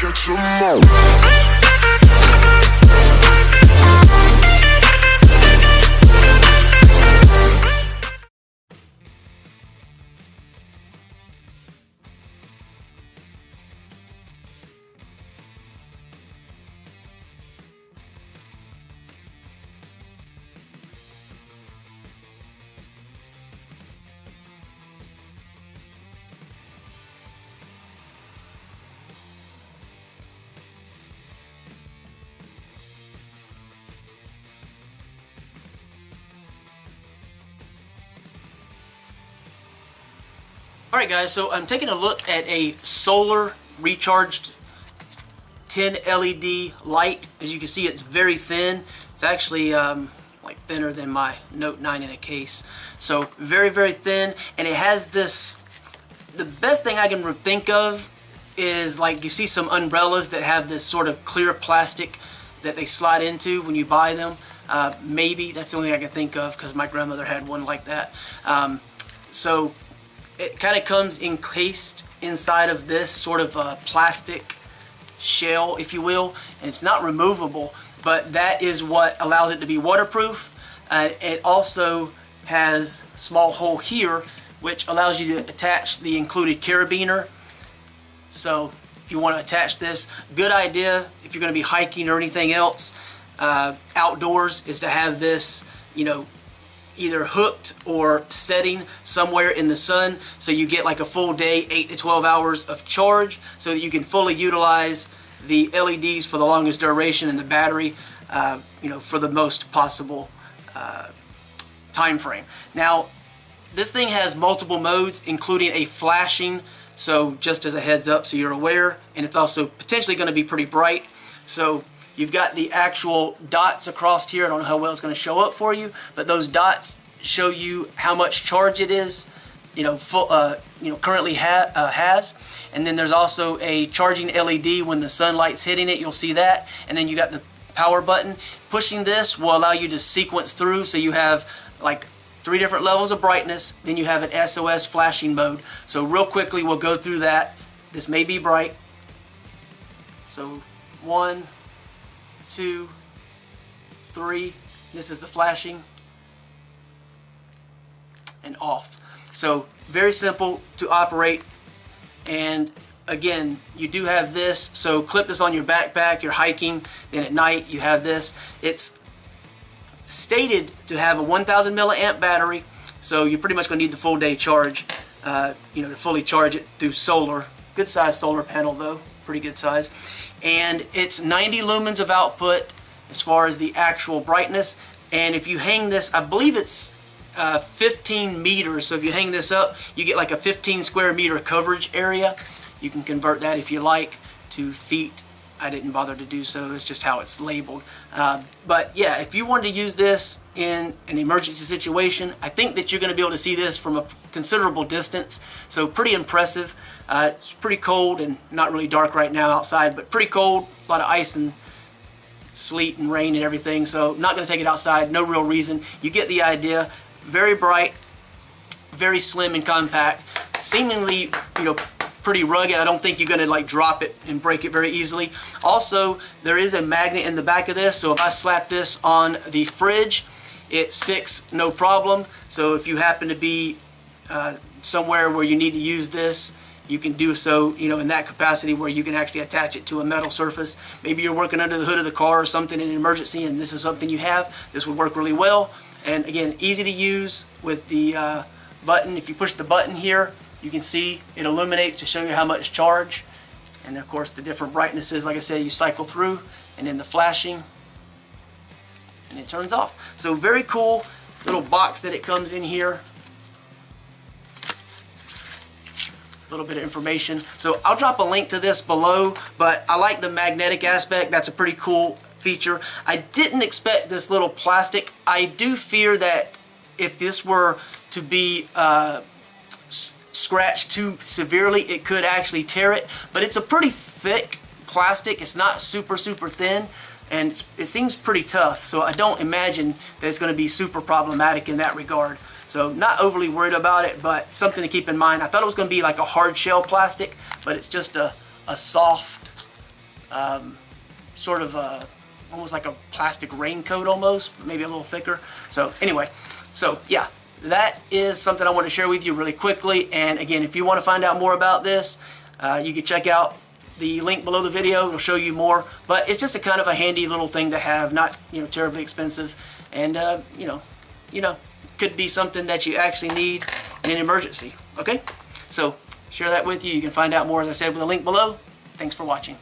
get your mouth. Alright guys, so I'm taking a look at a solar recharged 10 LED light. As you can see, it's very thin. It's actually like thinner than my Note 9 in a case. So very, very thin, and it has this, the best thing I can think of is like you see some umbrellas that have this sort of clear plastic that they slide into when you buy them. Maybe that's the only thing I can think of because my grandmother had one like that. So it kind of comes encased inside of this sort of plastic shell, if you will, and it's not removable, but that is what allows it to be waterproof. It also has a small hole here which allows you to attach the included carabiner. So if you want to attach this, good idea if you're going to be hiking or anything else outdoors is to have this, you know, either hooked or setting somewhere in the sun so you get like a full day, 8 to 12 hours of charge, so that you can fully utilize the LEDs for the longest duration and the battery, you know, for the most possible time frame. Now, this thing has multiple modes, including a flashing, so just as a heads up so you're aware, and it's also potentially going to be pretty bright. So you've got the actual dots across here. I don't know how well it's going to show up for you, but those dots show you how much charge it is, you know, currently has. And then there's also a charging LED when the sunlight's hitting it. You'll see that. And then you got the power button. Pushing this will allow you to sequence through, so you have like 3 different levels of brightness. Then you have an SOS flashing mode. So real quickly we'll go through that. This may be bright. So 1, 2, 3, this is the flashing, and off. So very simple to operate, and again, you do have this, so clip this on your backpack, you're hiking, then at night you have this. It's stated to have a 1000 milliamp battery, so you're pretty much going to need the full day charge, you know, to fully charge it through solar. Good size solar panel though, pretty good size. And it's 90 lumens of output as far as the actual brightness. And if you hang this, I believe it's 15 meters. So if you hang this up, you get like a 15 square meter coverage area. You can convert that if you like to feet. I didn't bother to do so. It's just how it's labeled. But yeah, if you wanted to use this in an emergency situation, I think that you're going to be able to see this from a considerable distance. So pretty impressive. It's pretty cold and not really dark right now outside, but pretty cold. A lot of ice and sleet and rain and everything. So not going to take it outside. No real reason. You get the idea. Very bright, very slim and compact. Seemingly, you know, pretty rugged. I don't think you're going to like drop it and break it very easily. Also, there is a magnet in the back of this, so if I slap this on the fridge, it sticks no problem. So if you happen to be somewhere where you need to use this, you can do so, you know, in that capacity where you can actually attach it to a metal surface. Maybe you're working under the hood of the car or something in an emergency and this is something you have. This would work really well. And again, easy to use with the button. If you push the button here, you can see it illuminates to show you how much charge. And of course the different brightnesses, like I said, you cycle through, and then the flashing, and it turns off. So very cool little box that it comes in here. A little bit of information. So I'll drop a link to this below, but I like the magnetic aspect. That's a pretty cool feature. I didn't expect this little plastic. I do fear that if this were to be scratched too severely, it could actually tear it, but it's a pretty thick plastic. It's not super thin, and it seems pretty tough, so I don't imagine that it's going to be super problematic in that regard. So not overly worried about it, but something to keep in mind. I thought it was going to be like a hard shell plastic, but it's just a soft sort of almost like a plastic raincoat almost, but maybe a little thicker. So anyway, so yeah, that is something I want to share with you really quickly. And again, if you want to find out more about this, you can check out the link below the video. It'll show you more, but it's just a kind of a handy little thing to have, not terribly expensive, and could be something that you actually need in an emergency. Okay, so share that with you. You can find out more, as I said, with the link below. Thanks for watching.